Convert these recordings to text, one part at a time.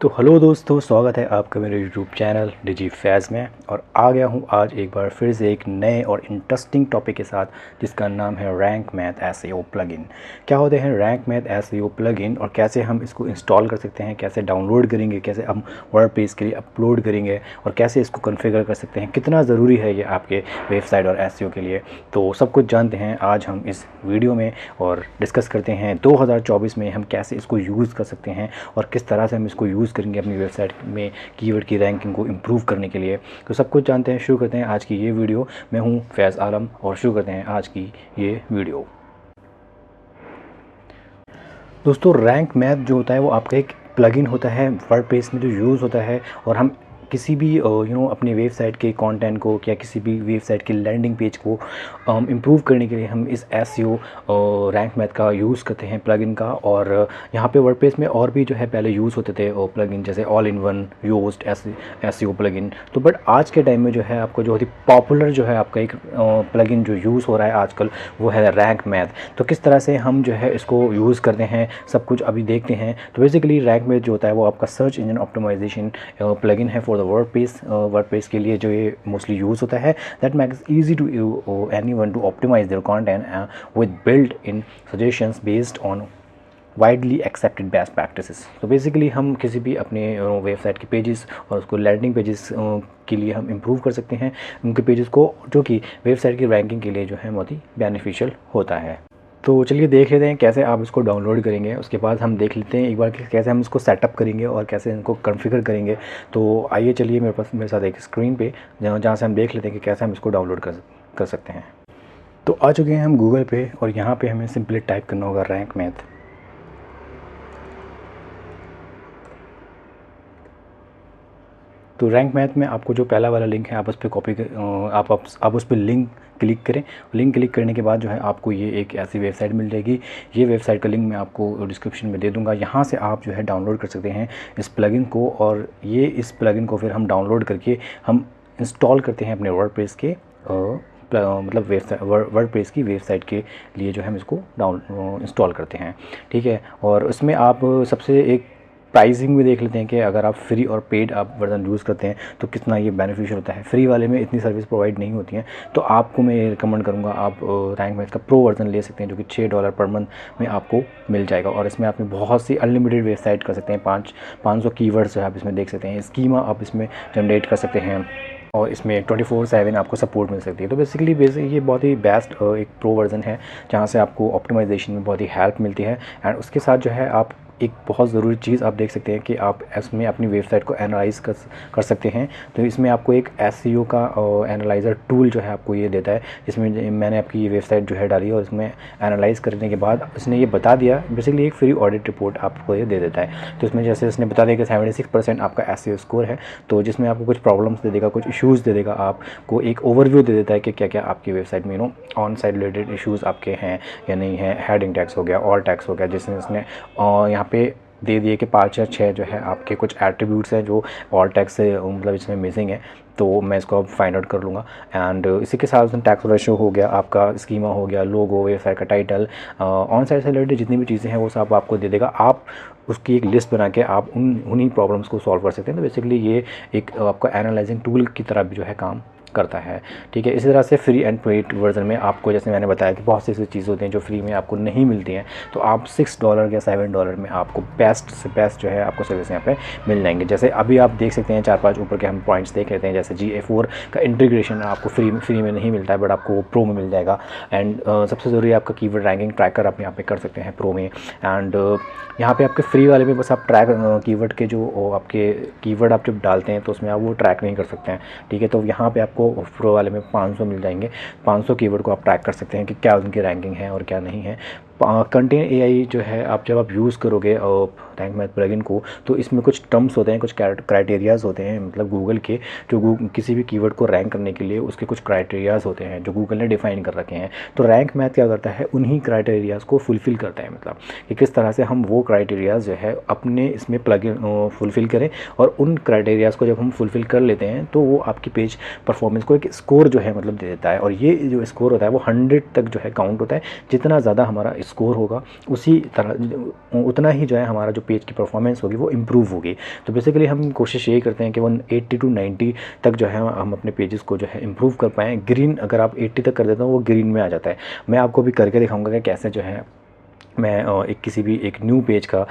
तो हेलो दोस्तों, स्वागत है आपका मेरे यूट्यूब चैनल डिजी फैज़ में। और आ गया हूँ आज एक बार फिर से एक नए और इंटरेस्टिंग टॉपिक के साथ, जिसका नाम है रैंक मैथ एसईओ प्लगइन। क्या होते हैं रैंक मैथ एसईओ प्लगइन और कैसे हम इसको इंस्टॉल कर सकते हैं, कैसे डाउनलोड करेंगे, कैसे हम वर्डप्रेस के लिए अपलोड करेंगे और कैसे इसको कॉन्फ़िगर कर सकते हैं, कितना ज़रूरी है ये आपके वेबसाइट और एसईओ के लिए। तो सब कुछ जानते हैं आज हम इस वीडियो में और डिस्कस करते हैं 2024 में हम कैसे इसको यूज़ कर सकते हैं और किस तरह से हम इसको यूज़ करेंगे अपनी वेबसाइट में कीवर्ड की रैंकिंग को इम्प्रूव करने के लिए। तो सब कुछ जानते हैं, शुरू करते हैं आज की ये वीडियो। मैं हूं फैज़ आलम और शुरू करते हैं आज की ये वीडियो। दोस्तों, रैंक मैथ जो होता है वो आपका एक प्लगइन होता है वर्डप्रेस में जो यूज़ होता है, और हम किसी भी अपनी वेबसाइट के कंटेंट को या किसी भी वेबसाइट की लैंडिंग पेज को इम्प्रूव करने के लिए हम इस एसईओ रैंक मैथ का यूज़ करते हैं प्लगइन का। और यहाँ पे वर्डप्रेस में और भी जो है पहले यूज़ होते थे प्लगइन, जैसे all in one used SEO plugin. तो बट आज के टाइम में जो है आपको जो पॉपुलर जो है आपका एक प्लगइन जो यूज़ हो रहा है आजकल, वो है रैंक मैथ। तो किस तरह से हम जो है इसको यूज़ करते हैं सब कुछ अभी देखते हैं। तो बेसिकली रैंक मैथ जो होता है वो आपका सर्च इंजन ऑप्टिमाइजेशन प्लगइन है फॉर द वर्डप्रेस के लिए, जो ये मोस्टली यूज़ होता है। That makes easy to anyone to optimise their content with built in suggestions based on widely accepted best practices. तो बेसिकली हम किसी भी अपने वेबसाइट के पेजेस और उसको लैंडिंग पेजेस के लिए हम इम्प्रूव कर सकते हैं उनके पेजेस को, जो कि वेबसाइट की रैंकिंग के लिए जो है बहुत ही बेनिफिशियल होता है। तो चलिए देख लेते हैं कैसे आप इसको डाउनलोड करेंगे। उसके बाद हम देख लेते हैं एक बार कि कैसे हम इसको सेटअप करेंगे और कैसे इनको कॉन्फ़िगर करेंगे। तो आइए चलिए मेरे साथ एक स्क्रीन पे जहाँ से हम देख लेते हैं कि कैसे हम इसको डाउनलोड कर सकते हैं। तो आ चुके हैं हम गूगल पे और यहाँ पे हमें सिंपली टाइप करना होगा रैंक मैथ। तो रैंक मैथ में आपको जो पहला वाला लिंक है आप उस पर आप उस पर लिंक क्लिक करें। लिंक क्लिक करने के बाद जो है आपको ये एक ऐसी वेबसाइट मिल जाएगी। ये वेबसाइट का लिंक मैं आपको डिस्क्रिप्शन में दे दूंगा। यहाँ से आप जो है डाउनलोड कर सकते हैं इस प्लगइन को, और ये इस प्लगइन को फिर हम डाउनलोड करके हम इंस्टॉल करते हैं अपने वर्डप्रेस के मतलब वर्डप्रेस की वेबसाइट के लिए जो है हम इसको इंस्टॉल करते हैं। ठीक है, और उसमें आप सबसे एक प्राइसिंग भी देख लेते हैं कि अगर आप फ्री और पेड आप वर्जन यूज़ करते हैं तो कितना ये बेनिफिशियल होता है। फ्री वाले में इतनी सर्विस प्रोवाइड नहीं होती हैं, तो आपको मैं रिकमेंड करूँगा आप रैंक मैथ का प्रो वर्जन ले सकते हैं, जो कि $6 पर मंथ में आपको मिल जाएगा। और इसमें आप बहुत सी अनलिमिटेड वेबसाइट कर सकते हैं। 500 कीवर्ड्स जो है आप इसमें देख सकते हैं, स्कीमा आप इसमें जनरेट कर सकते हैं और इसमें 24/7 आपको सपोर्ट मिल सकती है। तो बेसिकली ये बहुत ही बेस्ट एक प्रो वर्जन है, जहाँ से आपको ऑप्टिमाइजेशन में बहुत ही हेल्प मिलती है। एंड उसके साथ जो है आप एक बहुत ज़रूरी चीज़ आप देख सकते हैं कि आप इसमें अपनी वेबसाइट को एनालाइज कर सकते हैं। तो इसमें आपको एक एसईओ का एनालाइज़र टूल जो है आपको ये देता है, जिसमें मैंने आपकी ये वेबसाइट जो है डाली और इसमें एनालाइज करने के बाद इसने ये बता दिया, बेसिकली एक फ्री ऑडिट रिपोर्ट आपको ये दे देता है। तो इसमें जैसे इसने बता दिया कि 76% आपका एसईओ स्कोर है, तो जिसमें आपको कुछ प्रॉब्लम्स दे देगा, कुछ इश्यूज़ दे देगा, आपको एक ओवरव्यू दे देता है कि क्या क्या आपकी वेबसाइट में ऑन साइट रिलेटेड इश्यूज़ आपके हैं या नहीं है। हेडिंग टैग्स हो गया, ऑल टैग्स हो गया, जिसमें इसने यहाँ पे दे दिए कि 5 या 6 जो है आपके कुछ एट्रीब्यूट्स हैं जो ऑल टैक्स से मतलब इसमें मिसिंग है। तो मैं इसको अब फाइंड आउट कर लूँगा। एंड इसी के साथ उसमें टैक्स रेशो हो गया, आपका स्कीमा हो गया, लोगो, वेबसाइट का टाइटल, ऑन साइट से रिलेटेड जितनी भी चीज़ें हैं वो सब आपको दे देगा। आप उसकी एक लिस्ट बना के आप उन्हीं प्रॉब्लम्स को सॉल्व कर सकते हैं। तो बेसिकली ये एक आपका एनालाइजिंग टूल की तरह भी जो है काम करता है। ठीक है, इसी तरह से फ्री एंड पेड वर्जन में आपको, जैसे मैंने बताया कि बहुत सी ऐसी चीज़ होती हैं जो फ्री में आपको नहीं मिलती हैं, तो आप $6 या $7 में आपको बेस्ट से बेस्ट जो है आपको सर्विस यहाँ पे मिल जाएंगे। जैसे अभी आप देख सकते हैं 4-5 ऊपर के हम पॉइंट्स देख लेते हैं। जैसे GA4 का इंटीग्रेशन आपको फ्री में नहीं मिलता है, बट आपको प्रो में मिल जाएगा। एंड सबसे ज़रूरी आपका कीवर्ड रैंकिंग ट्रैकर आप यहाँ पे कर सकते हैं प्रो में। एंड यहाँ पे आपके फ्री वाले में बस आप ट्रैक कीवर्ड के जो आपके कीवर्ड आप जब डालते हैं तो उसमें आप वो ट्रैक नहीं कर सकते हैं। ठीक है, तो यहाँ पे आपको प्रो वाले में 500 मिल जाएंगे। 500 कीवर्ड को आप ट्रैक कर सकते हैं कि क्या उनकी रैंकिंग है और क्या नहीं है। कंटेंट एआई जो है जब आप यूज़ करोगे रैंक मैथ प्लगइन को, तो इसमें कुछ टर्म्स होते हैं, कुछ क्राइटेरियाज़ होते हैं, मतलब गूगल के जो किसी भी कीवर्ड को रैंक करने के लिए उसके कुछ क्राइटेरियाज़ होते हैं जो गूगल ने डिफ़ाइन कर रखे हैं। तो रैंक मैथ क्या करता है, उन्हीं क्राइटेरियाज़ को फुलफ़िल करता है, मतलब कि किस तरह से हम वो क्राइटेरियाज़ जो है अपने इसमें प्लगइन फुलफ़िल करें। और उन क्राइटेरियाज़ को जब हम फुलफ़िल कर लेते हैं तो वो आपकी पेज परफॉर्मेंस को एक स्कोर जो है मतलब दे देता है। और ये जो स्कोर होता है वो 100 तक जो है काउंट होता है। जितना ज़्यादा हमारा स्कोर होगा उसी तरह उतना ही जो है हमारा जो पेज की परफॉर्मेंस होगी वो इम्प्रूव होगी। तो बेसिकली हम कोशिश यही करते हैं कि 180 to 90 तक जो है हम अपने पेजेस को जो है इम्प्रूव कर पाएँ। ग्रीन अगर आप 80 तक कर देते हो वो ग्रीन में आ जाता है। मैं आपको भी करके दिखाऊंगा कि कैसे जो है मैं एक किसी भी एक न्यू पेज का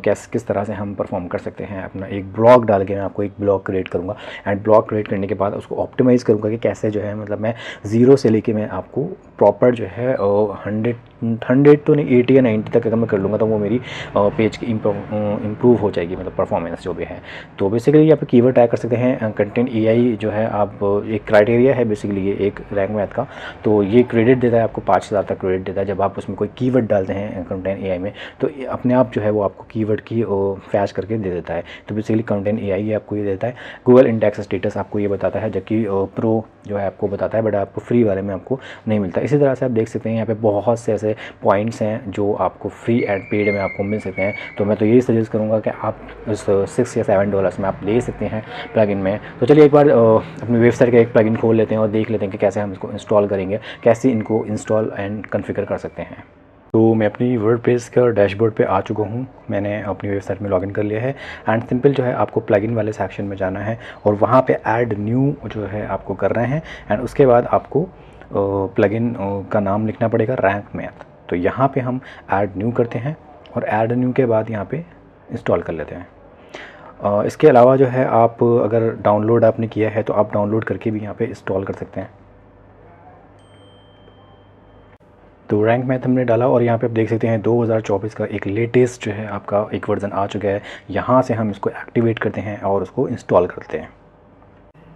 किस तरह से हम परफॉर्म कर सकते हैं। अपना एक ब्लॉग डाल के मैं आपको एक ब्लॉग क्रिएट करूँगा एंड ब्लॉग क्रिएट करने के बाद उसको ऑप्टिमाइज़ करूँगा कि कैसे जो है मतलब मैं ज़ीरो से लेके मैं आपको प्रॉपर जो है 100 तो नहीं 80 या 90 तक अगर मैं कर लूँगा तो वो मेरी पेज की इम्प्रूव हो जाएगी, मतलब परफॉर्मेंस जो भी है। तो बेसिकली यहाँ पे कीवर्ड टैग कर सकते हैं। कंटेंट एआई जो है आप एक क्राइटेरिया है बेसिकली ये एक रैंक मैथ का। तो ये क्रेडिट देता है आपको 5000 तक क्रेडिट देता है जब आप उसमें कोई कीवर्ड डालते हैं कंटेंट एआई में, तो अपने आप जो है वो आपको कीवर्ड की फैच करके दे देता है। तो बेसिकली कंटेंट एआई ये आपको ये देता है। गूगल इंडेक्स स्टेटस आपको ये बताता है, जबकि प्रो जो है आपको बताता है, बट आपको फ्री वाले में आपको नहीं मिलता। इसी तरह से आप देख सकते हैं यहाँ पे बहुत से ऐसे पॉइंट्स हैं जो आपको फ्री एंड पेड में आपको मिल सकते हैं। तो मैं तो यही सजेस्ट करूँगा कि आप इस $6 या $7 में आप ले सकते हैं प्लगइन में। तो चलिए एक बार अपनी वेबसाइट का एक प्लगइन खोल लेते हैं और देख लेते हैं कि कैसे हम इसको इंस्टॉल करेंगे, कैसे इनको इंस्टॉल एंड कॉन्फ़िगर कर सकते हैं। तो मैं अपनी वर्डप्रेस का डैशबोर्ड पे आ चुका हूँ। मैंने अपनी वेबसाइट में लॉगिन कर लिया है एंड सिंपल जो है आपको प्लगइन वाले सेक्शन में जाना है और वहाँ पे ऐड न्यू जो है आपको कर रहे हैं एंड उसके बाद आपको प्लगइन का नाम लिखना पड़ेगा रैंक मैथ। तो यहाँ पे हम ऐड न्यू करते हैं और ऐड न्यू के बाद यहाँ पे इंस्टॉल कर लेते हैं। इसके अलावा जो है आप अगर डाउनलोड आपने किया है तो आप डाउनलोड करके भी यहाँ पे इंस्टॉल कर सकते हैं। तो रैंक मैथ हमने डाला और यहाँ पे आप देख सकते हैं 2024 का एक लेटेस्ट जो है आपका एक वर्ज़न आ चुका है। यहाँ से हम इसको एक्टिवेट करते हैं और उसको इंस्टॉल करते हैं।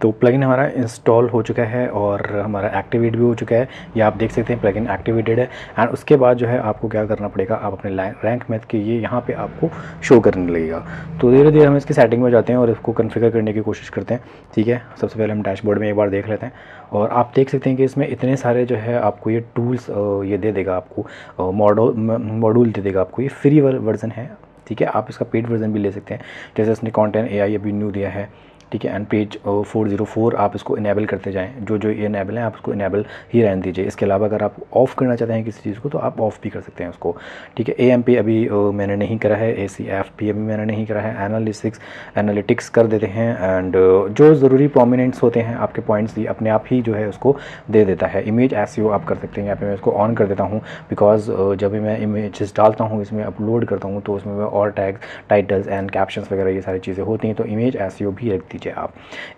तो प्लगइन हमारा इंस्टॉल हो चुका है और हमारा एक्टिवेट भी हो चुका है। ये आप देख सकते हैं प्लगइन एक्टिवेटेड है एंड उसके बाद जो है आपको क्या करना पड़ेगा, आप अपने रैंक मैथ के ये यहाँ पे आपको शो करने लगेगा। तो धीरे धीरे हम इसकी सेटिंग में जाते हैं और इसको कॉन्फ़िगर करने की कोशिश करते हैं। ठीक है, सबसे पहले हम डैशबोर्ड में एक बार देख लेते हैं और आप देख सकते हैं कि इसमें इतने सारे जो है आपको ये टूल्स ये दे देगा, आपको मॉड्यूल दे देगा आपको। ये फ्री वर्जन है, ठीक है। आप इसका पेड वर्जन भी ले सकते हैं, जैसे इसने कंटेंट एआई अभी न्यू दिया है, ठीक है। एंड पेज 404 आप इसको इनेबल करते जाएँ, जो ये इनेबल है आप उसको इनेबल ही रहने दीजिए। इसके अलावा अगर आप ऑफ़ करना चाहते हैं किसी चीज़ को तो आप ऑफ़ भी कर सकते हैं उसको, ठीक है। AMP अभी मैंने नहीं करा है, ACFP अभी मैंने नहीं करा है। एनालिटिक्स कर देते हैं एंड जो ज़रूरी प्रोमिनेंट्स होते हैं आपके पॉइंट्स ये अपने आप ही जो है उसको दे देता है। इमेज SEO आप कर सकते हैं, यहाँ पे मैं इसको ऑन कर देता हूँ बिकॉज जब भी मैं इमेजेस डालता हूँ इसमें अपलोड करता हूँ तो उसमें मैं और टैग्स, टाइटल्स एंड कैप्शंस वगैरह ये सारी चीज़ें होती हैं, तो इमेज SEO भी रख दीजिए आप।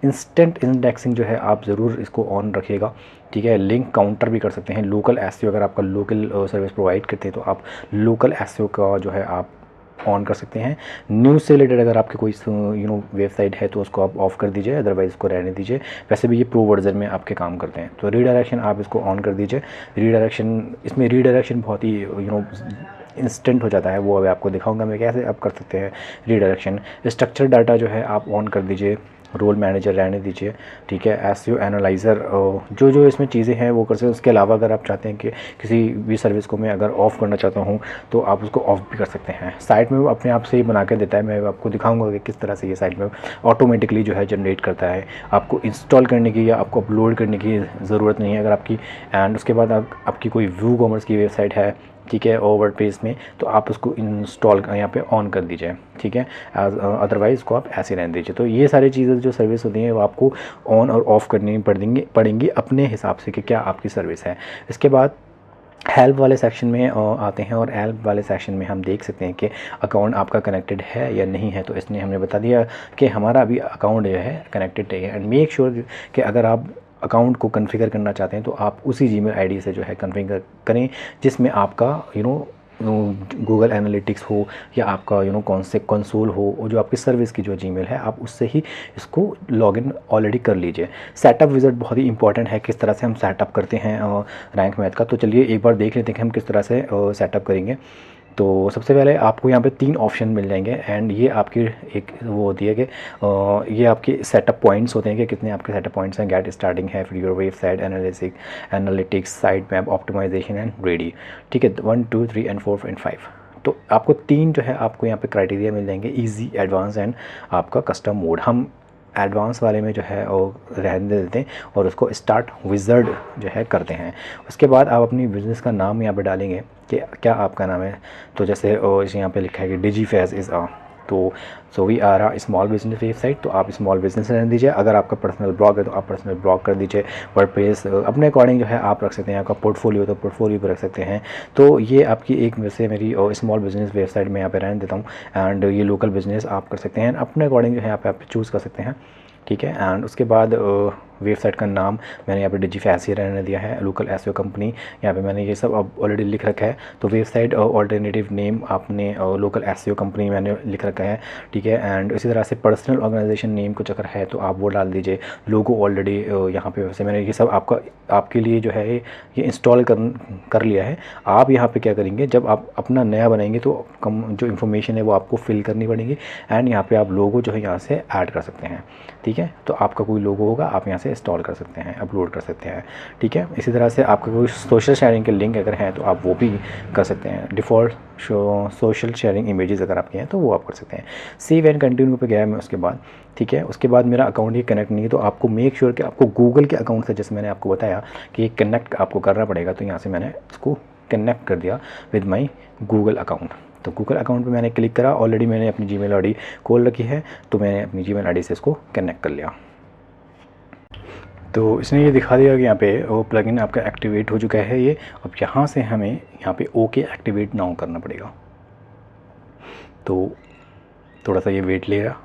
इंस्टेंट इंडेक्सिंग जो है आप ज़रूर इसको ऑन रखिएगा, ठीक है। लिंक काउंटर भी कर सकते हैं। लोकल SEO अगर आपका लोकल सर्विस प्रोवाइड करते हैं तो आप लोकल SEO का जो है आप ऑन कर सकते हैं। न्यूज़ से रिलेटेड अगर आपकी कोई वेबसाइट है तो उसको आप ऑफ़ कर दीजिए, अदरवाइज़ इसको रहने दीजिए। वैसे भी ये प्रो वर्जन में आपके काम करते हैं। तो रीडायरेक्शन आप इसको ऑन कर दीजिए। इसमें रीडायरेक्शन बहुत ही इंस्टेंट हो जाता है, वो अभी आपको दिखाऊंगा मैं कैसे आप कर सकते हैं रीडायरेक्शन। स्ट्रक्चर डाटा जो है आप ऑन कर दीजिए, रोल मैनेजर रहने दीजिए, ठीक है। SEO एनालाइज़र जो इसमें चीज़ें हैं वो कर सकते हैं। उसके अलावा अगर आप चाहते हैं कि किसी भी सर्विस को मैं अगर ऑफ़ करना चाहता हूँ तो आप उसको ऑफ़ भी कर सकते हैं। साइट में वो अपने आप से ही बना के देता है। मैं आपको दिखाऊंगा कि किस तरह से ये साइट में ऑटोमेटिकली जो है जनरेट करता है। आपको इंस्टॉल करने की या आपको अपलोड करने की ज़रूरत नहीं है अगर आपकी। एंड उसके बाद आपकी कोई व्यू कॉमर्स की वेबसाइट है, ठीक है, वर्डप्रेस में, तो आप उसको इंस्टॉल यहाँ पे ऑन कर दीजिए, ठीक है। अदरवाइज़ इसको आप ऐसे रहने दीजिए। तो ये सारी चीज़ें जो सर्विस होती हैं वो आपको ऑन और ऑफ़ करनी पड़ेंगी अपने हिसाब से कि क्या आपकी सर्विस है। इसके बाद हेल्प वाले सेक्शन में आते हैं और हेल्प वाले सेक्शन में हम देख सकते हैं कि अकाउंट आपका कनेक्टेड है या नहीं है। तो इसने हमें बता दिया कि हमारा अभी अकाउंट जो है कनेक्टेड है। एंड मेक श्योर कि अगर आप अकाउंट को कॉन्फ़िगर करना चाहते हैं तो आप उसी जीमेल आईडी से जो है कॉन्फ़िगर करें जिसमें आपका गूगल एनालिटिक्स हो या आपका कौन से कंसोल हो, और जो आपकी सर्विस की जो जीमेल है आप उससे ही इसको लॉगिन ऑलरेडी कर लीजिए। सेटअप विज़िट बहुत ही इंपॉर्टेंट है, किस तरह से हम सेटअप करते हैं रैंक मैथ का। तो चलिए एक बार देख लेते हैं कि हम किस तरह से सेटअप करेंगे। तो सबसे पहले आपको यहाँ पे 3 ऑप्शन मिल जाएंगे एंड ये आपकी एक वो होती है कि ये आपके सेटअप पॉइंट्स होते हैं कि कितने आपके सेटअप पॉइंट्स हैं। गेट स्टार्टिंग है, फिर your website analytics, site map optimisation and ready, ठीक है। 1 2 3 एंड 4 एंड 5। तो आपको 3 जो है आपको यहाँ पे क्राइटेरिया मिल जाएंगे, इजी, एडवांस एंड आपका कस्टम मोड। हम एडवांस वाले में जो है वो रहने देते हैं और उसको स्टार्ट विज़र्ड जो है करते हैं। उसके बाद आप अपनी बिज़नेस का नाम यहाँ पे डालेंगे कि क्या आपका नाम है। तो जैसे यहाँ पे लिखा है कि डिजीफैज़ इज़ तो so we are a small business website, तो आप स्मॉल बिजनेस रहने दीजिए। अगर आपका पर्सनल ब्लॉग है तो आप पर्सनल ब्लॉग कर दीजिए। वर्डप्रेस अपने अकॉर्डिंग जो है आप रख सकते हैं। आपका पोर्टफोलियो तो पोर्टफोलियो पर रख सकते हैं। तो ये आपकी एक वैसे मेरी स्मॉल बिजनेस वेबसाइट में यहाँ पे रहने देता हूँ। एंड ये लोकल बिजनेस आप कर सकते हैं अपने अकॉर्डिंग जो है आप चूज़ कर सकते हैं, ठीक है। एंड उसके बाद वेबसाइट का नाम मैंने यहाँ पे डिजीफैज़ ही रहने दिया है, लोकल एसईओ कंपनी। यहाँ पे मैंने ये सब अब ऑलरेडी लिख रखा है। तो वेबसाइट ऑल्टरनेटिव नेम आपने लोकल एसईओ कंपनी मैंने लिख रखा है, ठीक है। एंड इसी तरह से पर्सनल ऑर्गेनाइजेशन नेम कुछ अगर है तो आप वो डाल दीजिए। लोगो ऑलरेडी यहाँ पे वैसे मैंने ये सब आपके लिए जो है ये इंस्टॉल कर लिया है। आप यहाँ पे क्या करेंगे, जब आप अपना नया बनाएंगे तो कम जो इन्फॉर्मेशन है वो आपको फिल करनी पड़ेगी। एंड यहाँ पे आप लोगो जो है यहाँ से ऐड कर सकते हैं, ठीक है। तो आपका कोई लोगो होगा आप यहाँ से इंस्टॉल कर सकते हैं, अपलोड कर सकते हैं, ठीक है। इसी तरह से आपका कोई सोशल शेयरिंग के लिंक अगर हैं तो आप वो भी कर सकते हैं। डिफ़ॉल्ट सोशल शेयरिंग इमेजेस अगर आपके हैं तो वो आप कर सकते हैं। सेव एंड कंटिन्यू पे गया मैं उसके बाद, ठीक है। उसके बाद मेरा अकाउंट ये कनेक्ट नहीं है तो आपको मेक श्योर कि आपको गूगल के अकाउंट से, जैसे मैंने आपको बताया कि कनेक्ट आपको करना पड़ेगा, तो यहाँ से मैंने इसको कनेक्ट कर दिया विद माई गूगल अकाउंट। तो गूगल अकाउंट पे मैंने क्लिक करा, ऑलरेडी मैंने अपनी जीमेल आईडी खोल रखी है तो मैंने अपनी जीमेल आईडी से इसको कनेक्ट कर लिया। तो इसने ये दिखा दिया कि यहाँ पे वो प्लगइन आपका एक्टिवेट हो चुका है ये। अब यहाँ से हमें यहाँ पे ओके एक्टिवेट नाउ करना पड़ेगा। तो थोड़ा सा ये वेट लेगा।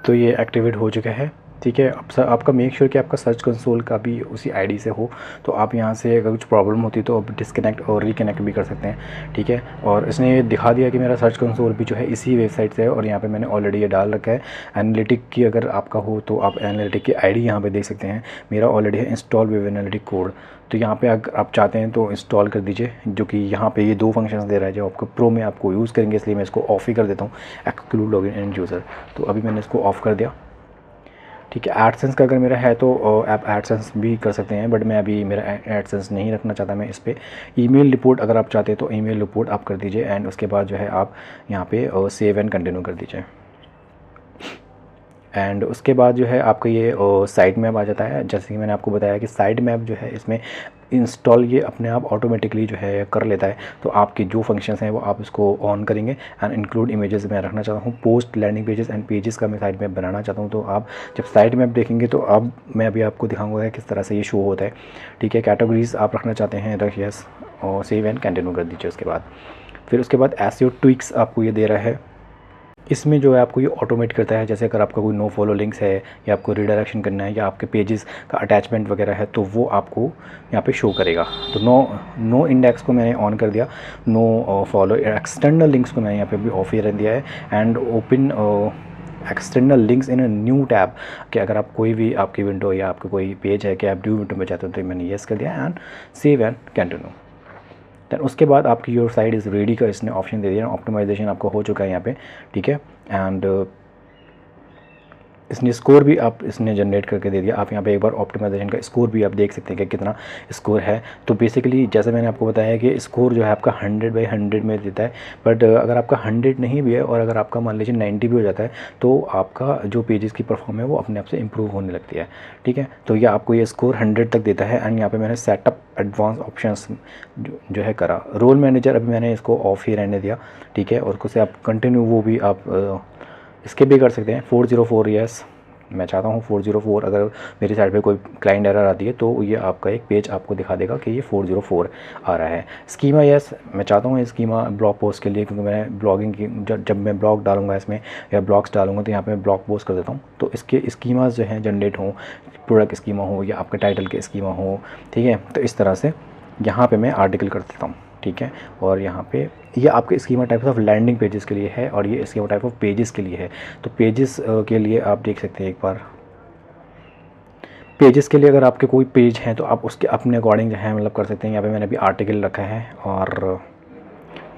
तो ये एक्टिवेट हो चुका है, ठीक है। अब सर आपका मेक श्योर कि आपका सर्च कंसोल का भी उसी आईडी से हो। तो आप यहाँ से अगर कुछ प्रॉब्लम होती है तो आप डिसकनेक्ट और रिकनेक्ट भी कर सकते हैं, ठीक है। और इसने ये दिखा दिया कि मेरा सर्च कंसोल भी जो है इसी वेबसाइट से है और यहाँ पे मैंने ऑलरेडी ये डाल रखा है। एनालिटिक की अगर आपका हो तो आप एनालिटिक की आईडी यहाँ पे देख सकते हैं। मेरा ऑलरेडी है इंस्टॉल विद एनालिटिक कोड। तो यहाँ पे अगर आप चाहते हैं तो इंस्टॉल कर दीजिए, जो कि यहाँ पे ये 2 फंक्शंस दे रहा है जो आपको प्रो में आपको यूज़ करेंगे, इसलिए मैं इसको ऑफ ही कर देता हूँ, एक्सक्लूड लॉगिन एंड यूज़र। तो अभी मैंने इसको ऑफ़ कर दिया, ठीक है। एडसेंस का अगर मेरा है तो आप एडसेंस भी कर सकते हैं, बट मैं अभी मेरा एडसेंस नहीं रखना चाहता मैं इस पर। ईमेल रिपोर्ट अगर आप चाहते हैं तो ईमेल रिपोर्ट आप कर दीजिए। एंड उसके बाद जो है आप यहाँ पे सेव एंड कंटिन्यू कर दीजिए। एंड उसके बाद जो है आपका ये साइट मैप आ जाता है। जैसे कि मैंने आपको बताया कि साइट मैप जो है इसमें इंस्टॉल ये अपने आप ऑटोमेटिकली जो है कर लेता है। तो आपके जो फंक्शंस हैं वो आप इसको ऑन करेंगे। एंड इंक्लूड इमेजेस मैं रखना चाहता हूँ, post landing pages and pages का मैं साइट मैप बनाना चाहता हूँ। तो आप जब साइट मैप देखेंगे तो अब मैं अभी आपको दिखाऊंगा किस तरह से ये शो होता है, ठीक है। कैटेगरीज आप रखना चाहते हैं रख यस और सेव एंड कंटिन्यू कर दीजिए। उसके बाद फिर उसके बाद एसईओ ट्विक्स आपको ये दे रहा है। इसमें जो है आपको ये ऑटोमेट करता है, जैसे अगर आपका कोई नो फॉलो लिंक्स है या आपको रिडायरेक्शन करना है या आपके पेजेस का अटैचमेंट वगैरह है तो वो आपको यहाँ पे शो करेगा। तो नो इंडेक्स को मैंने ऑन कर दिया, नो फॉलो एक्सटर्नल लिंक्स को मैंने यहाँ पे भी ऑफ ही रख दिया है। And open external links in a new tab, कि अगर आप कोई भी आपकी विंडो या आपका कोई पेज है कि आप न्यू विंडो में चाहते हो तो मैंने येस कर दिया। And save and continue. Then उसके बाद आपकी योर साइट इज़ रेडी का इसने ऑप्शन दे दिया। ऑप्टिमाइजेशन आपको हो चुका है यहाँ पे, ठीक है। एंड इसने स्कोर भी आप इसने जनरेट करके दे दिया। आप यहाँ पे एक बार ऑप्टिमाइजेशन का स्कोर भी आप देख सकते हैं कि कितना स्कोर है। तो बेसिकली जैसे मैंने आपको बताया कि स्कोर जो है आपका 100/100 में देता है। बट अगर आपका 100 नहीं भी है और अगर आपका मान लीजिए 90 भी हो जाता है तो आपका जो पेजेस की परफॉर्म है वो अपने आप से इंप्रूव होने लगती है, ठीक है। तो ये आपको ये स्कोर 100 तक देता है। एंड यहाँ पे मैंने सेटअप एडवांस ऑप्शंस जो है करा। रोल मैनेजर अभी मैंने इसको ऑफ ही रहने दिया, ठीक है। और उससे आप कंटिन्यू वो भी आप इसके भी कर सकते हैं। 404 यस मैं चाहता हूँ 404। अगर मेरी साइड पे कोई क्लाइंट एरर आती है तो ये आपका एक पेज आपको दिखा देगा कि ये 404 आ रहा है। स्कीमा यस मैं चाहता हूँ स्कीमा ब्लॉग पोस्ट के लिए, क्योंकि मैं ब्लॉगिंग की जब मैं ब्लॉग डालूंगा इसमें या ब्लॉग्स डालूंगा तो यहाँ पे मैं ब्लॉग पोस्ट कर देता हूँ। तो इसके स्कीमास जो हैं जनरेट हों, प्रोडक्ट स्कीमा हो या आपके टाइटल के स्कीमा हो, ठीक है। तो इस तरह से यहाँ पे मैं आर्टिकल कर देता हूँ, ठीक है। और यहाँ पे ये आपके schema type of landing pages के लिए है और ये स्कीमा टाइप ऑफ पेजेस के लिए है। तो पेजेस के लिए आप देख सकते हैं एक बार। पेजेस के लिए अगर आपके कोई पेज हैं तो आप उसके अपने अकॉर्डिंग जो है मतलब कर सकते हैं। यहाँ पे मैंने अभी आर्टिकल रखा है और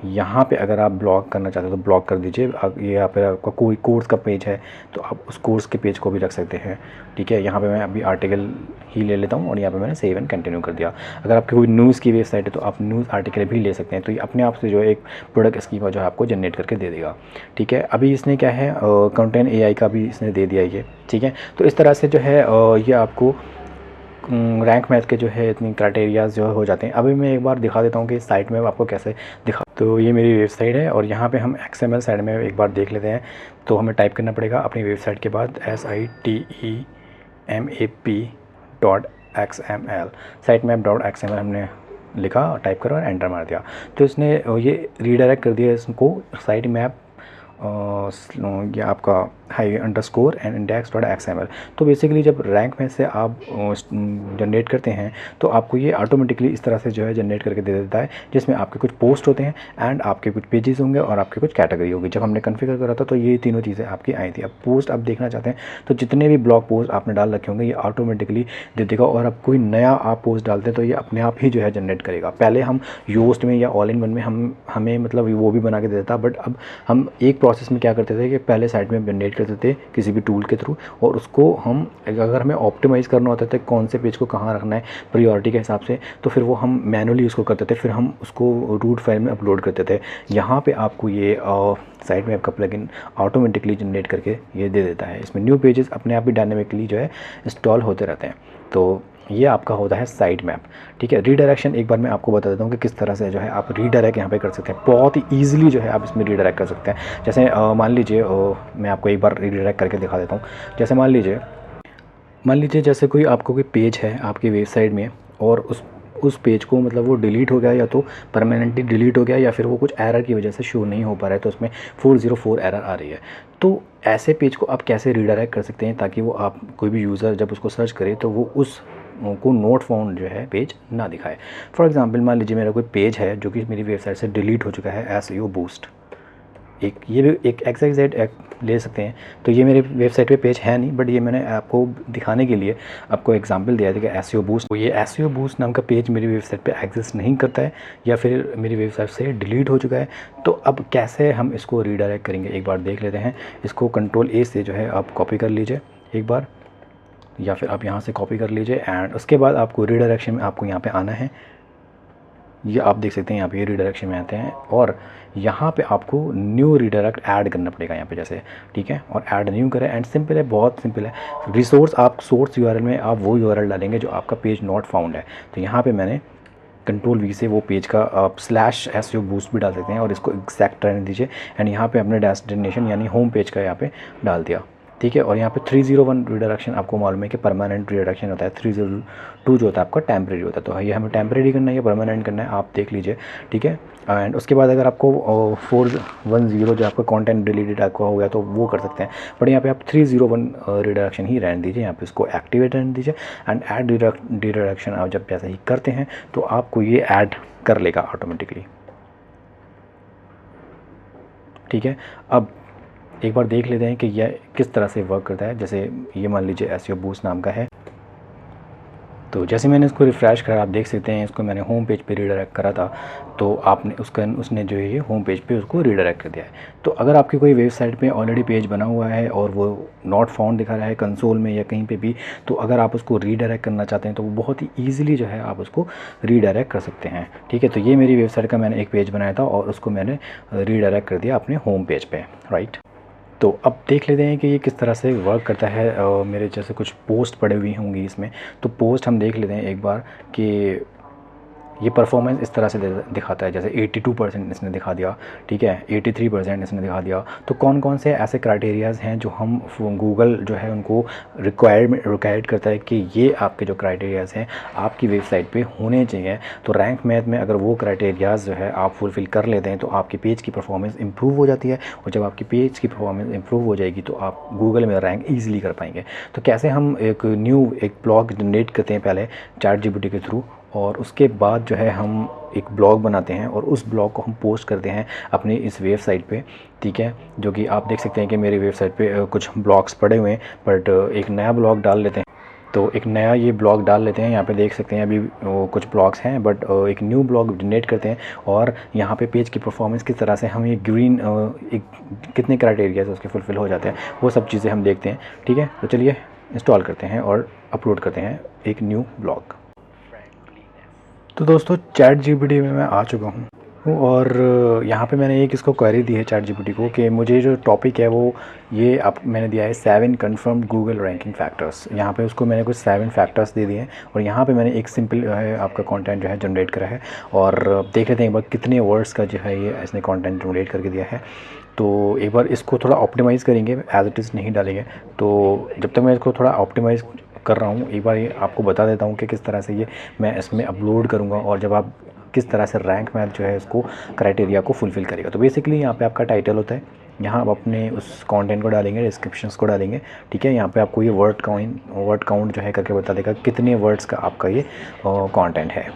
यहाँ पे अगर आप ब्लॉक करना चाहते हो तो ब्लॉक कर दीजिए। ये यहाँ पे आपका कोई कोर्स का पेज है तो आप उस कोर्स के पेज को भी रख सकते हैं, ठीक है। यहाँ पे मैं अभी आर्टिकल ही ले लेता हूँ और यहाँ पे मैंने सेव एंड कंटिन्यू कर दिया। अगर आपकी कोई न्यूज़ की वेबसाइट है तो आप न्यूज़ आर्टिकल भी ले सकते हैं, तो ये अपने आप से जो है एक प्रोडक्ट स्कीमा जो है आपको जनरेट करके दे देगा, ठीक है। अभी इसने क्या है, कंटेंट AI का भी इसने दे दिया ये, ठीक है। तो इस तरह से जो है ये आपको रैंक मैथ के जो है इतनी क्राइटेरियाज़ जो हो जाते हैं। अभी मैं एक बार दिखा देता हूँ कि साइट में आपको कैसे दिखा। तो ये मेरी वेबसाइट है और यहाँ पे हम XML साइड में एक बार देख लेते हैं। तो हमें टाइप करना पड़ेगा अपनी वेबसाइट के बाद sitemap.xml, sitemap.xml हमने लिखा, टाइप करा और एंटर मार दिया। तो इसने ये रीडायरेक्ट कर दिया इसको साइट मैप ये आपका _and index.xml। तो बेसिकली जब रैंक में से आप जनरेट करते हैं तो आपको ये ऑटोमेटिकली इस तरह से जो है जनरेट करके दे देता है, जिसमें आपके कुछ पोस्ट होते हैं एंड आपके कुछ पेजेस होंगे और आपके कुछ कैटेगरी होगी। जब हमने कॉन्फ़िगर करा था तो ये तीनों चीज़ें आपकी आई थी। अब पोस्ट आप देखना चाहते हैं तो जितने भी ब्लॉग पोस्ट आपने डाल रखे होंगे ये ऑटोमेटिकली दे देगा, और अब कोई नया आप पोस्ट डालते हैं तो ये अपने आप ही जो है जनरेट करेगा। पहले हम योस्ट में या ऑल इन वन में हमें मतलब वो भी बना के दे देता, बट अब हम एक प्रोसेस में क्या करते थे कि पहले साइट में जनरेट करते थे किसी भी टूल के थ्रू, और उसको हम अगर हमें ऑप्टिमाइज़ करना होता था कौन से पेज को कहाँ रखना है प्रायोरिटी के हिसाब से, तो फिर वो हम मैनुअली उसको करते थे, फिर हम उसको रूट फाइल में अपलोड करते थे। यहाँ पे आपको ये साइट में आपका प्लगइन ऑटोमेटिकली जनरेट करके ये दे देता है। इसमें न्यू पेजेस अपने आप ही डायनेमिकली जो है इंस्टॉल होते रहते हैं। तो ये आपका होता है साइट मैप, ठीक है। रीडायरेक्शन एक बार मैं आपको बता देता हूँ कि किस तरह से जो है आप रीडायरेक्ट यहाँ पे कर सकते हैं। बहुत ही ईजिली जो है आप इसमें रीडायरेक्ट कर सकते हैं। जैसे मान लीजिए मैं आपको एक बार रीडायरेक्ट करके दिखा देता हूँ। जैसे मान लीजिए जैसे कोई आपको कोई पेज है आपकी वेबसाइट में और उस पेज को मतलब वो डिलीट हो गया, या तो परमानेंटली डिलीट हो गया या फिर वो कुछ एरर की वजह से शो नहीं हो पा रहा है, तो उसमें 404 एरर आ रही है। तो ऐसे पेज को आप कैसे रीडायरेक्ट कर सकते हैं ताकि वो आप कोई भी यूज़र जब उसको सर्च करे तो वो उस को नोट फाउंड जो है पेज ना दिखाए। फॉर एग्जांपल मान लीजिए मेरा कोई पेज है जो कि मेरी वेबसाइट से डिलीट हो चुका है, एसईओ बूस्ट, एक ये भी एक XYZ ले सकते हैं। तो ये मेरे वेबसाइट पे पेज है नहीं, बट ये मैंने आपको दिखाने के लिए आपको एग्जांपल दिया था कि एसईओ बूस्ट। तो ये एसईओ बूस्ट नाम का पेज मेरी वेबसाइट पे एग्जिस्ट नहीं करता है या फिर मेरी वेबसाइट से डिलीट हो चुका है। तो अब कैसे हम इसको रीडायरेक्ट करेंगे एक बार देख लेते हैं। इसको Ctrl+A से जो है आप कॉपी कर लीजिए एक बार, या फिर आप यहाँ से कॉपी कर लीजिए एंड उसके बाद आपको रीडायरेक्शन में आपको यहाँ पे आना है। ये आप देख सकते हैं यहाँ पे रीडायरेक्शन में आते हैं और यहाँ पे आपको न्यू रीडायरेक्ट ऐड करना पड़ेगा यहाँ पे जैसे, ठीक है। और ऐड न्यू करें एंड सिंपल है, बहुत सिंपल है। रिसोर्स आप सोर्स URL में आप वो URL डालेंगे जो आपका पेज नॉट फाउंड है। तो यहाँ पे मैंने Ctrl+V से वो पेज का आप /SEO बूस्ट भी डाल सकते हैं और इसको एग्जैक्ट रहने दीजिए एंड यहाँ पे अपने डेस्टिनेशन यानी होम पेज का यहाँ पे डाल दिया, ठीक है। और यहाँ पे 301 रीडायरेक्शन आपको मालूम है कि परमानेंट रीडायरेक्शन होता है, 302 जो होता है आपका टेम्परेरी होता है। तो ये हमें टेम्परेरी करना है या परमानेंट करना है आप देख लीजिए, ठीक है। एंड उसके बाद अगर आपको 410 जो आपका कंटेंट डिलीटेड आपका हो गया तो वो कर सकते हैं, बट यहाँ पे आप 301 रीडायरेक्शन ही रहने दीजिए, यहाँ पे इसको एक्टिवेट रहने दीजिए एंड ऐड रीडायरेक्शन आप जब जैसे ही करते हैं तो आपको ये ऐड कर लेगा ऑटोमेटिकली, ठीक है। अब एक बार देख लेते हैं कि यह किस तरह से वर्क करता है। जैसे ये मान लीजिए एसईओ बूस्ट नाम का है, तो जैसे मैंने इसको रिफ़्रेश करा आप देख सकते हैं इसको मैंने होम पेज पे रीडायरेक्ट करा था, तो आपने उसने जो है ये होम पेज पे उसको रीडायरेक्ट कर दिया है। तो अगर आपकी कोई वेबसाइट पे ऑलरेडी पेज बना हुआ है और वो नॉट फाउंड दिखा रहा है कंसोल में या कहीं पे भी, तो अगर आप उसको रीडायरेक्ट करना चाहते हैं तो वो बहुत ही ईजिली जो है आप उसको रीडायरेक्ट कर सकते हैं, ठीक है। तो ये मेरी वेबसाइट का मैंने एक पेज बनाया था और उसको मैंने रीडायरेक्ट कर दिया अपने होम पेज पे, राइट। तो अब देख लेते हैं कि ये किस तरह से वर्क करता है। मेरे जैसे कुछ पोस्ट पड़े हुई होंगी इसमें, तो पोस्ट हम देख लेते हैं एक बार कि ये परफॉर्मेंस इस तरह से दिखाता है। जैसे 82% इसने दिखा दिया, ठीक है, 83% इसने दिखा दिया। तो कौन कौन से ऐसे क्राइटेरियाज़ हैं जो हम गूगल जो है उनको रिक्वायर्ड करता है कि ये आपके जो क्राइटेरियाज़ हैं आपकी वेबसाइट पे होने चाहिए। तो रैंक मैथ में अगर वो क्राइटेरियाज़ जो है आप फुलफ़िल कर लेते हैं तो आपकी पेज की परफॉर्मेंस इंप्रूव हो जाती है, और जब आपकी पेज की परफॉर्मेंस इंप्रूव हो जाएगी तो आप गूगल में रैंक ईजिली कर पाएंगे। तो कैसे हम एक ब्लॉग जनरेट करते हैं पहले ChatGPT के थ्रू, और उसके बाद जो है हम एक ब्लॉग बनाते हैं और उस ब्लॉग को हम पोस्ट करते हैं अपनी इस वेबसाइट पे, ठीक है। जो कि आप देख सकते हैं कि मेरी वेबसाइट पे कुछ ब्लॉग्स पड़े हुए हैं, बट एक नया ब्लॉग डाल लेते हैं। तो एक नया ये ब्लॉग डाल लेते हैं। यहाँ पे देख सकते हैं अभी कुछ ब्लॉग्स हैं, बट एक न्यू ब्लॉग जनरेट करते हैं और यहाँ पे पेज की परफॉर्मेंस किस तरह से हम ये ग्रीन एक कितने क्राइटेरिया उसके फुलफ़िल हो जाते हैं, वो सब चीज़ें हम देखते हैं। ठीक है, तो चलिए इंस्टॉल करते हैं और अपलोड करते हैं एक न्यू ब्लॉग। तो दोस्तों ChatGPT में मैं आ चुका हूँ और यहाँ पे मैंने एक इसको क्वेरी दी है ChatGPT को कि मुझे जो टॉपिक है वो ये आप मैंने दिया है 7 कंफर्म्ड गूगल रैंकिंग फैक्टर्स। यहाँ पे उसको मैंने कुछ 7 फैक्टर्स दे दिए हैं और यहाँ पे मैंने एक सिंपल है आपका कंटेंट जो है जनरेट करा है और देख लेते हैं एक बार कितने वर्ड्स का जो है ये इसने कंटेंट जनरेट करके दिया है। तो एक बार इसको थोड़ा ऑप्टिमाइज़ करेंगे, एज इट इज़ नहीं डालेंगे। तो जब तक मैं इसको थोड़ा ऑप्टिमाइज़ कर रहा हूँ, एक बार ये आपको बता देता हूँ कि किस तरह से ये मैं इसमें अपलोड करूँगा और जब आप किस तरह से रैंक मैथ जो है इसको क्राइटेरिया को फुलफ़िल करेगा। तो बेसिकली यहाँ पे आपका टाइटल होता है, यहाँ आप अपने उस कंटेंट को डालेंगे, डिस्क्रिप्शंस को डालेंगे। ठीक है, यहाँ पे आपको ये वर्ड काउंट जो है करके बता देगा कितने वर्ड्स का आपका ये कंटेंट है।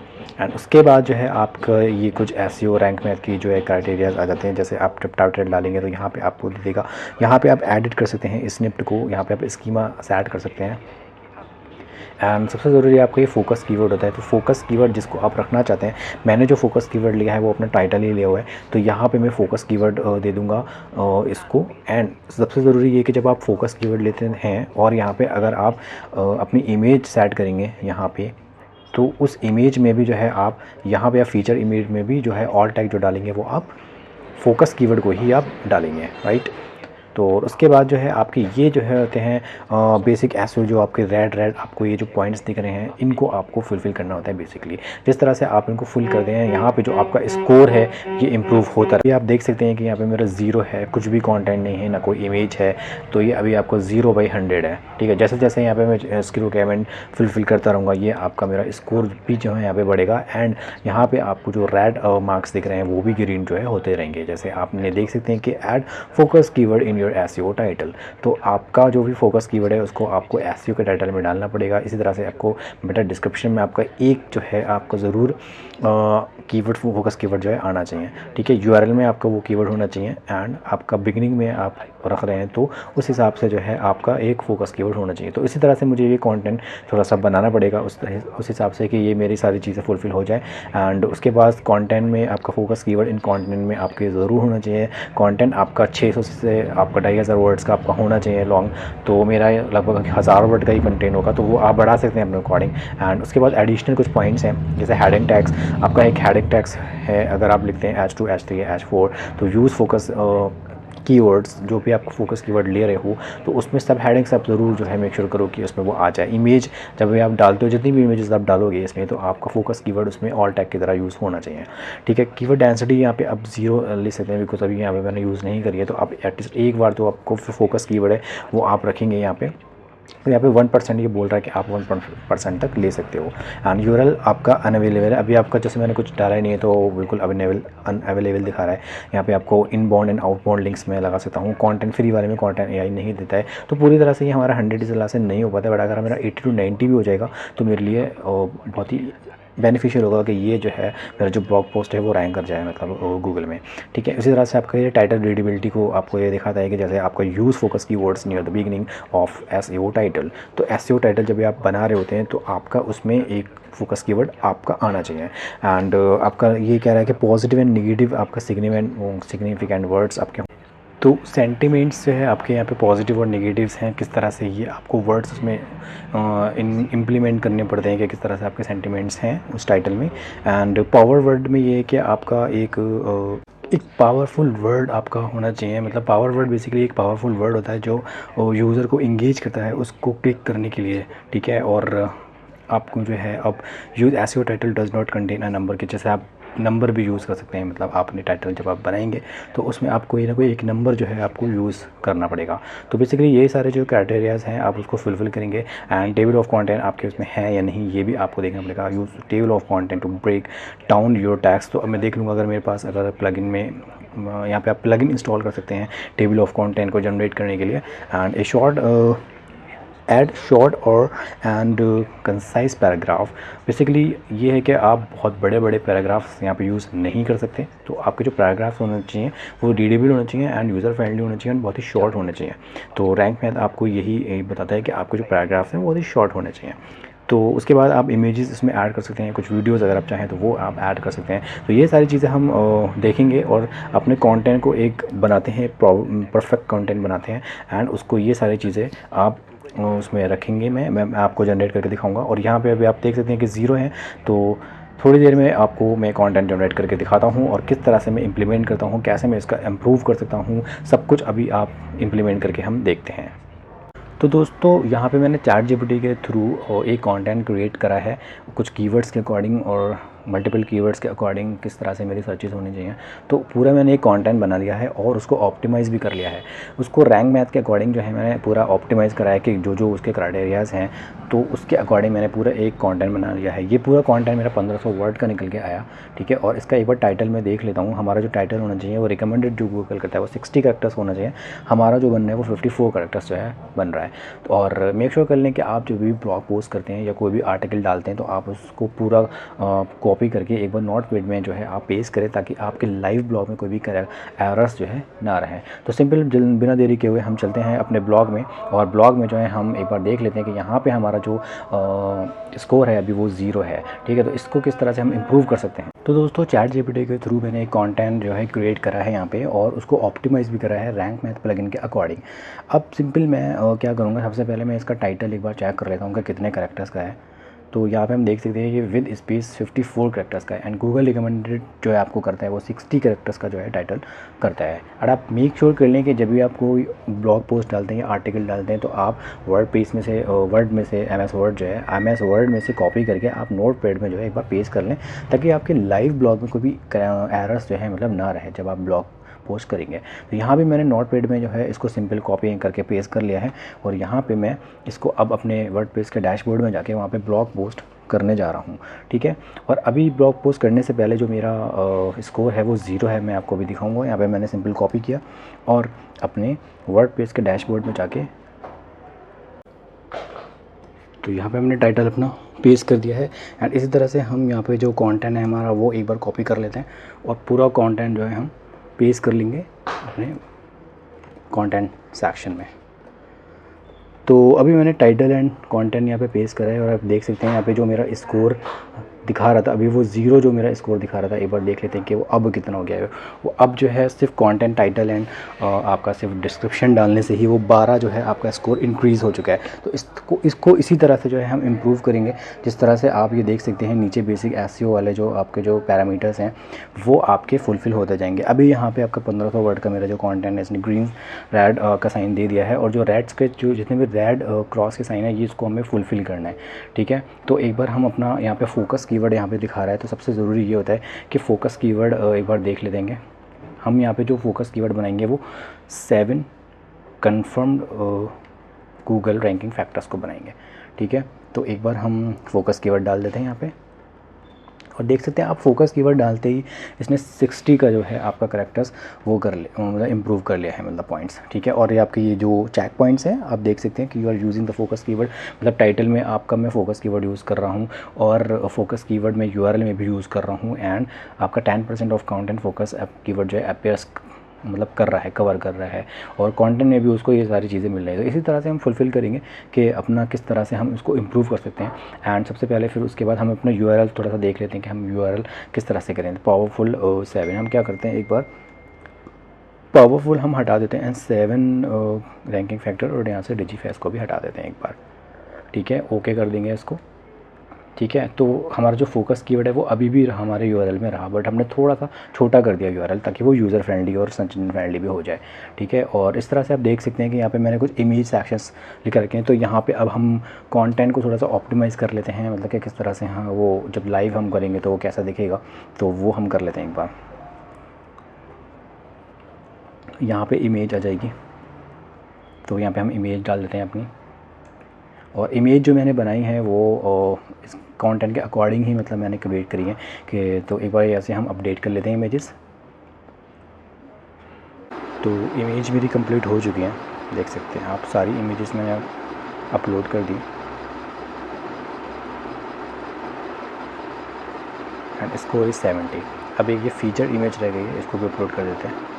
एंड उसके बाद जो है आपका ये कुछ एसईओ रैंक मैथ की जो है क्राइटेरियाज आ जाते हैं। जैसे आप जब टाइटल डालेंगे तो यहाँ पे आपको देगा, यहाँ पे आप एडिट कर सकते हैं स्निप्ट को, यहाँ पे आप स्कीमा सेट कर सकते हैं। एंड सबसे ज़रूरी आपका ये फोकस कीवर्ड होता है। तो फोकस कीवर्ड जिसको आप रखना चाहते हैं, मैंने जो फोकस कीवर्ड लिया है वो अपना टाइटल ही लिया हुआ है, तो यहाँ पे मैं फोकस कीवर्ड दे दूँगा इसको। एंड सबसे ज़रूरी ये कि जब आप फोकस कीवर्ड लेते हैं और यहाँ पे अगर आप अपनी इमेज सेट करेंगे यहाँ पे, तो उस इमेज में भी जो है आप यहाँ पे आप फीचर इमेज में भी जो है ऑल टैग जो डालेंगे वो आप फोकस कीवर्ड को ही आप डालेंगे, राइट। तो उसके बाद जो है आपके ये जो है होते हैं बेसिक एसईओ, जो आपके रेड आपको ये जो पॉइंट्स दिख रहे हैं इनको आपको फुलफ़िल करना होता है। बेसिकली जिस तरह से आप इनको फुल कर दें, यहाँ पे जो आपका स्कोर है ये इम्प्रूव होता है। आप देख सकते हैं कि यहाँ पे मेरा 0 है, कुछ भी कंटेंट नहीं है, ना कोई इमेज है, तो ये अभी आपको 0/100 है। ठीक है, जैसे जैसे यहाँ पे मैं इसकी रिक्वायरमेंट फुलफ़िल करता रहूँगा ये आपका मेरा स्कोर भी जो है यहाँ पे बढ़ेगा। एंड यहाँ पे आपको जो रेड मार्क्स दिख रहे हैं वो भी ग्रीन जो है होते रहेंगे। जैसे आपने देख सकते हैं कि ऐड फोकस कीवर्ड इन एसईओ टाइटल, तो आपका जो भी फोकस कीवर्ड है उसको आपको एसईओ के टाइटल में डालना पड़ेगा। इसी तरह से आपको बेटा डिस्क्रिप्शन में आपका एक जो है आपको ज़रूर कीवर्ड फोकस कीवर्ड जो है आना चाहिए। ठीक है, यूआरएल में आपका वो कीवर्ड होना चाहिए एंड आपका बिगिनिंग में आप रख रहे हैं तो उस हिसाब से जो है आपका एक फोकस कीवर्ड होना चाहिए। तो इसी तरह से मुझे ये कंटेंट थोड़ा सा बनाना पड़ेगा उस हिसाब से कि ये मेरी सारी चीज़ें फुलफ़िल हो जाए। एंड उसके बाद कंटेंट में आपका फोकस कीवर्ड इन कंटेंट में आपके ज़रूर होना चाहिए। कंटेंट आपका 600 से आपका 2500 वर्ड्स का आपका होना चाहिए लॉन्ग, तो मेरा लगभग 1000 वर्ड का ही कंटेंट होगा, तो वो आप बढ़ा सकते हैं अपने अकॉर्डिंग। एंड उसके बाद एडिशनल कुछ पॉइंट्स हैं, जैसे हेडिंग टैग्स। आपका एक हेडिंग टैग्स है, अगर आप लिखते हैं H2 H3 H4, तो यूज़ फोकस कीवर्ड्स जो भी आप फोकस कीवर्ड ले रहे हो तो उसमें सब हेडिंग्स आप ज़रूर जो है मेक श्योर करो कि उसमें वो आ जाए। इमेज जब भी आप डालते हो, जितनी भी इमेजेस आप डालोगे इसमें, तो आपका फोकस कीवर्ड उसमें ऑल टैग की तरह यूज़ होना चाहिए। ठीक है, कीवर्ड डेंसिटी यहाँ पे आप 0 ले सकते हैं, बिकॉज अभी यहाँ पे मैंने यूज़ नहीं करी है। तो आप एटलीस्ट एक बार तो आपको फोकस कीवर्ड है वो आप रखेंगे यहाँ पे। तो यहाँ पे 1% ये बोल रहा है कि आप 1% तक ले सकते हो। एंड यूआरएल आपका अनअवेलेबल है, अभी आपका जैसे मैंने कुछ डाला ही नहीं है तो बिल्कुल अनअवेलेबल दिखा रहा है। यहाँ पे आपको इनबाउंड एंड आउटबाउंड लिंक्स में लगा सकता हूँ। कंटेंट फ्री वाले में कंटेंट एआई नहीं देता है, तो पूरी तरह से ये हमारा 100 डिजिटल से नहीं हो पाता। बट अगर मेरा 80 to 90 भी हो जाएगा तो मेरे लिए बहुत ही बेनिफिशियल होगा कि ये जो है मेरा जो ब्लॉग पोस्ट है वो रैंक कर जाए, मतलब गूगल में। ठीक है, इसी तरह से आपका ये टाइटल रीडेबिलिटी को आपको ये दिखाता है कि जैसे आपका यूज़ फोकस की words near the beginning of SEO title. तो एसईओ टाइटल जब भी आप बना रहे होते हैं तो आपका उसमें एक फोकस कीवर्ड आपका आना चाहिए। एंड आपका ये कह रहा है कि पॉजिटिव एंड निगेटिव आपका सिग्निफिकेंट वर्ड्स आपके। तो सेंटिमेंट्स जो है आपके यहाँ पे पॉजिटिव और नेगेटिव्स हैं, किस तरह से ये आपको वर्ड्स उसमें इम्प्लीमेंट करने पड़ते हैं कि किस तरह से आपके सेंटिमेंट्स हैं उस टाइटल में। एंड पावर वर्ड में ये है कि आपका एक पावरफुल वर्ड आपका होना चाहिए। मतलब पावर वर्ड बेसिकली एक पावरफुल वर्ड होता है जो यूज़र को इंगेज करता है उसको क्लिक करने के लिए। ठीक है, और आपको जो है अब use SEO title does not contain a number के, जैसे आप नंबर भी यूज़ कर सकते हैं। मतलब आपने टाइटल जब आप बनाएंगे तो उसमें आप कोई ना कोई एक नंबर जो है आपको यूज़ करना पड़ेगा। तो बेसिकली ये सारे जो क्राइटेरियाज़ हैं आप उसको फुलफ़िल करेंगे। एंड टेबल ऑफ कंटेंट आपके उसमें है या नहीं ये भी आपको देखना पड़ेगा। Use table of content to break down your tags. तो अब मैं देख लूँगा अगर मेरे पास अगर प्लगइन में यहाँ पे आप प्लगइन इंस्टॉल कर सकते हैं टेबल ऑफ कंटेंट को जनरेट करने के लिए। And A short add short और एंड कंसाइज पैराग्राफ। बेसिकली ये है कि आप बहुत बड़े बड़े पैराग्राफ्स यहाँ पे यूज़ नहीं कर सकते, तो आपके जो पैराग्राफ्स होने चाहिए वो रीडेबल होने चाहिए एंड यूज़र फ्रेंडली होने चाहिए, बहुत ही शॉर्ट होने चाहिए। तो रैंक मैथ आपको यही बताता है कि आपके जो पैराग्राफ्स हैं वो बहुत ही शॉर्ट होने चाहिए। तो उसके बाद आप इमेजेस इसमें ऐड कर सकते हैं, कुछ वीडियोस अगर आप चाहें तो वो आप ऐड कर सकते हैं। तो ये सारी चीज़ें हम देखेंगे और अपने कंटेंट को एक बनाते हैं, परफेक्ट कंटेंट बनाते हैं एंड उसको ये सारी चीज़ें आप उसमें रखेंगे। मैं आपको जनरेट करके दिखाऊंगा। और यहाँ पे अभी आप देख सकते हैं कि ज़ीरो है, तो थोड़ी देर में आपको मैं कंटेंट जनरेट करके दिखाता हूँ और किस तरह से मैं इम्प्लीमेंट करता हूँ, कैसे मैं इसका इम्प्रूव कर सकता हूँ, सब कुछ अभी आप इम्प्लीमेंट करके हम देखते हैं। तो दोस्तों यहाँ पे मैंने चैट जीपीटी के थ्रू एक कंटेंट क्रिएट करा है, कुछ कीवर्ड्स के अकॉर्डिंग और मल्टीपल कीवर्ड्स के अकॉर्डिंग किस तरह से मेरी सर्चेस होनी चाहिए। तो पूरा मैंने एक कंटेंट बना लिया है और उसको ऑप्टिमाइज़ भी कर लिया है। उसको रैंक मैथ के अकॉर्डिंग जो है मैंने पूरा ऑप्टिमाइज़ करा है कि जो जो उसके क्राइटेरियाज़ हैं, तो उसके अकॉर्डिंग मैंने पूरा एक कंटेंट बना लिया है। ये पूरा कंटेंट मेरा 1500 वर्ड का निकल के आया, ठीक है। और इसका एक बार टाइटल मैं देख लेता हूँ। हमारा जो टाइटल होना चाहिए वो रिकमेंडेड जो गूगल करता है वो 60 कैरेक्टर्स होना चाहिए, हमारा जो बनना है वो 54 कैरेक्टर्स जो है बन रहा है। तो और मेक श्योर कर लें कि आप जो भी ब्लॉग पोस्ट करते हैं या कोई भी आर्टिकल डालते हैं तो आप उसको पूरा कॉपी करके एक बार नोटपैड में जो है आप पेस्ट करें, ताकि आपके लाइव ब्लॉग में कोई भी एरर्स जो है ना रहें। तो सिंपल बिना देरी के हुए हम चलते हैं अपने ब्लॉग में, और ब्लॉग में जो है हम एक बार देख लेते हैं कि यहाँ पे हमारा जो स्कोर है अभी वो 0 है, ठीक है। तो इसको किस तरह से हम इम्प्रूव कर सकते हैं। तो दोस्तों चैट जीपीटी के थ्रू मैंने एक कंटेंट जो है क्रिएट करा है यहाँ पे, और उसको ऑप्टिमाइज़ भी करा है रैंक मैथ प्लगइन के अकॉर्डिंग। अब सिंपल मैं क्या करूँगा, सबसे पहले मैं इसका टाइटल एक बार चेक कर लेता हूँ कि कितने कैरेक्टर्स का है। तो यहाँ पे हम देख सकते हैं कि विद स्पेस 54 कैरेक्टर्स का है एंड गूगल रिकमेंडेड जो है आपको करता है वो 60 कैरेक्टर्स का जो है टाइटल करता है। और आप मेक श्योर कर लें कि जब भी आप कोई ब्लॉग पोस्ट डालते हैं या आर्टिकल डालते हैं तो आप वर्ड में से एम एस वर्ड में से कॉपी करके आप नोट पैड में जो है एक बार पेस्ट कर लें, ताकि आपके लाइव ब्लॉग में कोई भी एरर्स जो है मतलब ना रहे जब आप ब्लॉग पोस्ट करेंगे। तो यहाँ भी मैंने नोटपैड में जो है इसको सिंपल कॉपी करके पेस्ट कर लिया है, और यहाँ पे मैं इसको अब अपने वर्डप्रेस के डैशबोर्ड में जाके वहाँ पे ब्लॉग पोस्ट करने जा रहा हूँ, ठीक है। और अभी ब्लॉग पोस्ट करने से पहले जो मेरा स्कोर है वो 0 है, मैं आपको भी दिखाऊंगा। यहाँ पे मैंने सिंपल कॉपी किया और अपने वर्डप्रेस के डैशबोर्ड में जाके, तो यहाँ पे हमने टाइटल अपना पेस्ट कर दिया है। एंड इसी तरह से हम यहाँ पे जो कंटेंट है हमारा वो एक बार कॉपी कर लेते हैं और पूरा कंटेंट जो है हम पेस्ट कर लेंगे अपने कंटेंट सेक्शन में। तो अभी मैंने टाइटल एंड कंटेंट यहाँ पे पेस्ट करा है, और आप देख सकते हैं यहाँ पे जो मेरा स्कोर दिखा रहा था अभी वो 0 जो मेरा स्कोर दिखा रहा था, एक बार देख लेते हैं कि वो अब कितना हो गया है। वो अब जो है सिर्फ कंटेंट टाइटल एंड आपका सिर्फ डिस्क्रिप्शन डालने से ही वो 12 जो है आपका स्कोर इंक्रीज़ हो चुका है। तो इसको इसी तरह से जो है हम इम्प्रूव करेंगे, जिस तरह से आप ये देख सकते हैं नीचे बेसिक एसईओ वाले जो आपके जो पैरामीटर्स हैं वो आपके फुलफ़िल होते जाएंगे। अभी यहाँ पे आपका 1500 वर्ड का मेरा जो कंटेंट है इसने ग्रीन रेड का साइन दे दिया है, और जो रेड्स के जो जितने भी रेड क्रॉस के साइन है ये इसको हमें फुलफ़िल करना है, ठीक है। तो एक बार हम अपना यहाँ पे फोकस कीवर्ड यहाँ पे दिखा रहा है, तो सबसे ज़रूरी ये होता है कि फोकस कीवर्ड एक बार देख ले देंगे। हम यहाँ पे जो फोकस कीवर्ड बनाएंगे वो 7 कन्फर्म्ड गूगल रैंकिंग फैक्टर्स को बनाएंगे, ठीक है। तो एक बार हम फोकस कीवर्ड डाल देते हैं यहाँ पे, और देख सकते हैं आप फोकस कीवर्ड डालते ही इसने 60 का जो है आपका करेक्टर्स वो कर ले मतलब इम्प्रूव कर लिया है, मतलब पॉइंट्स, ठीक है। और ये आपके ये जो चेक पॉइंट्स हैं आप देख सकते हैं कि you are using the focus keyword, मतलब टाइटल में आपका मैं फोकस कीवर्ड यूज़ कर रहा हूँ, और फोकस कीवर्ड में यूआरएल में भी यूज़ कर रहा हूँ, एंड आपका 10% ऑफ कंटेंट फोकस कीवर्ड जो है अपीयर्स मतलब कर रहा है, कवर कर रहा है, और कंटेंट में भी उसको ये सारी चीज़ें मिल रही है। तो इसी तरह से हम फुलफ़िल करेंगे कि अपना किस तरह से हम इसको इम्प्रूव कर सकते हैं। एंड सबसे पहले फिर उसके बाद हम अपना यूआरएल थोड़ा सा देख लेते हैं कि हम यूआरएल किस तरह से करें। पावरफुल 7 हम क्या करते हैं, एक बार पावरफुल हम हटा देते हैं, 7 रैंकिंग फैक्टर, और यहाँ से डिजीफेस को भी हटा देते हैं एक बार, ठीक है। ओके कर देंगे इसको, ठीक है। तो हमारा जो फोकस कीवर्ड है वो अभी भी हमारे यूआरएल में रहा, बट हमने थोड़ा सा छोटा कर दिया यूआरएल, ताकि वो यूज़र फ्रेंडली और सर्च इंजन फ्रेंडली भी हो जाए, ठीक है। और इस तरह से आप देख सकते हैं कि यहाँ पे मैंने कुछ इमेज सेक्शंस लिख रखे हैं। तो यहाँ पे अब हम कंटेंट को थोड़ा सा ऑप्टिमाइज़ कर लेते हैं, मतलब कि किस तरह से हाँ वो जब लाइव हम करेंगे तो वो कैसा दिखेगा, तो वो हम कर लेते हैं एक बार। यहाँ पे इमेज आ जाएगी, तो यहाँ पे हम इमेज डाल देते हैं अपनी, और इमेज जो मैंने बनाई है वो इस कंटेंट के अकॉर्डिंग ही मतलब मैंने क्रिएट करी है कि, तो एक बार ऐसे हम अपडेट कर लेते हैं इमेजेस। तो इमेज मेरी कंप्लीट हो चुकी हैं, देख सकते हैं आप सारी इमेजेस मैंने अपलोड कर दी एंड स्कोर इज़ 70। अब एक ये फीचर इमेज रह गई है, इसको भी अपलोड कर देते हैं।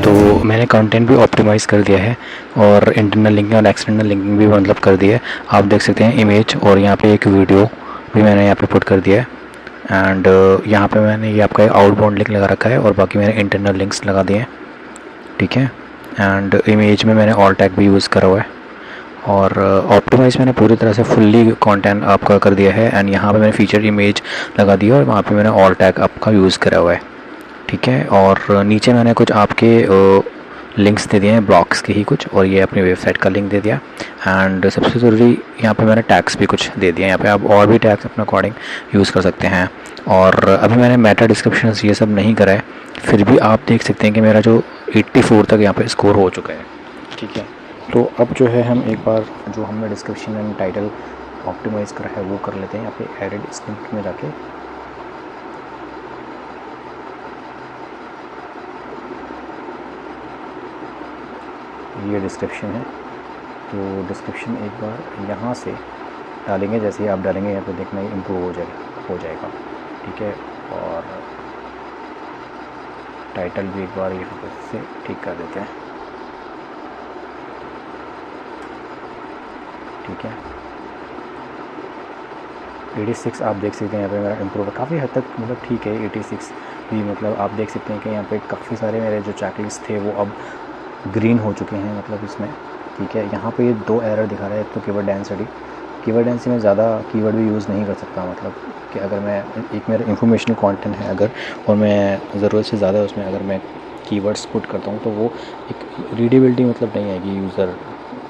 तो मैंने कंटेंट भी ऑप्टिमाइज़ कर दिया है और इंटरनल लिंकिंग और एक्सटर्नल लिंकिंग भी मतलब कर दिया है। आप देख सकते हैं इमेज और यहाँ पे एक वीडियो भी मैंने यहाँ पे पुट कर दिया है एंड यहाँ पे मैंने ये आपका आउटबाउंड लिंक लगा रखा है और बाकी मैंने इंटरनल लिंक्स लगा दिए हैं, ठीक है। एंड इमेज में मैंने ऑल टैग भी यूज़ करा हुआ है और ऑप्टिमाइज़ मैंने पूरी तरह से फुल्ली कंटेंट आपका कर दिया है एंड यहाँ पे मैंने फीचर इमेज लगा दी है और वहाँ पे मैंने ऑल टैग आपका यूज़ करा हुआ है, ठीक है। और नीचे मैंने कुछ आपके लिंक्स दे दिए हैं ब्लॉग्स के ही कुछ, और ये अपनी वेबसाइट का लिंक दे दिया एंड सबसे ज़रूरी यहाँ पे मैंने टैग्स भी कुछ दे दिए हैं। यहाँ पे आप और भी टैग्स अपने अकॉर्डिंग यूज़ कर सकते हैं। और अभी मैंने मेटा डिस्क्रिप्शन ये सब नहीं करा है, फिर भी आप देख सकते हैं कि मेरा जो 84 तक यहाँ पे स्कोर हो चुका है, ठीक है। तो अब जो है हम एक बार जो हमने डिस्क्रिप्शन एंड टाइटल ऑप्टिमाइज़ करा है वो कर लेते हैं। यहाँ पे एडिट स्क्रिप्ट में जाके ये डिस्क्रिप्शन है, तो डिस्क्रिप्शन एक बार यहाँ से डालेंगे, जैसे ही आप डालेंगे यहाँ पे देखना ही इम्प्रूव हो जाएगा, ठीक है। और टाइटल भी एक बार यहाँ पर से ठीक कर देते हैं, ठीक है। 86 आप देख सकते हैं यहाँ पे मेरा इम्प्रूव काफ़ी हद तक, मतलब ठीक है 86 भी, मतलब आप देख सकते हैं कि यहाँ पे काफ़ी सारे मेरे जो चेकलिस्ट थे वो अब ग्रीन हो चुके हैं, मतलब इसमें, ठीक है। यहाँ पे ये 2 एरर दिखा रहा है। एक तो कीवर्ड डेंसिटी में ज़्यादा कीवर्ड भी यूज़ नहीं कर सकता, मतलब कि अगर मैं एक मेरा इंफॉर्मेशनल कंटेंट है अगर, और मैं ज़रूरत से ज़्यादा उसमें अगर मैं कीवर्ड्स पुट करता हूँ तो वो एक रीडेबिलिटी मतलब नहीं आएगी यूज़र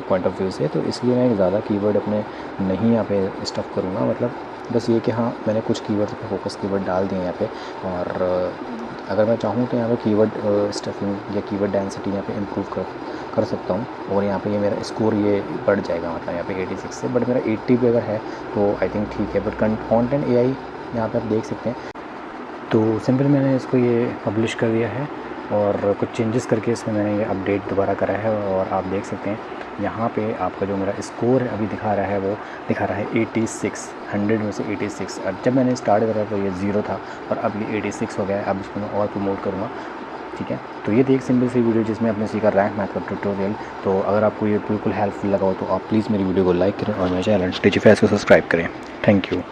पॉइंट ऑफ व्यू से, तो इसलिए मैं ज़्यादा कीवर्ड अपने नहीं यहाँ पे स्टफ़ करूँगा। मतलब बस ये कि हाँ मैंने कुछ कीवर्ड पे फोकस कीवर्ड डाल दिए यहाँ पे, और अगर मैं चाहूँ तो यहाँ पे कीवर्ड स्टफिंग या कीवर्ड डेंसिटी यहाँ पे इम्प्रूव कर सकता हूँ, और यहाँ पे ये मेरा स्कोर ये बढ़ जाएगा, मतलब यहाँ पे 86 से, बट मेरा 80 पे अगर है तो आई थिंक ठीक है। बट कंटेंट AI यहाँ पे आप देख सकते हैं, तो सिंपल मैंने इसको ये पब्लिश कर दिया है और कुछ चेंजेस करके इसमें मैंने ये अपडेट दोबारा करा है, और आप देख सकते हैं यहाँ पे आपका जो मेरा स्कोर अभी दिखा रहा है वो दिखा रहा है 86, 100 में से 86। और जब मैंने स्टार्ट करा तो ये 0 था और अब ये 86 हो गया है। अब इसको मैं और प्रमोट करूँगा, ठीक है। तो ये थी एक सिंपल सी वीडियो जिसमें आपने सीखा रैंक मैथ का ट्यूटोरियल। तो अगर आपको ये बिल्कुल हेल्पफुल लगा हो तो आप प्लीज़ मेरी वीडियो को लाइक करें और मेरे चैनल डिजिफैस को सब्सक्राइब करें। Thank you.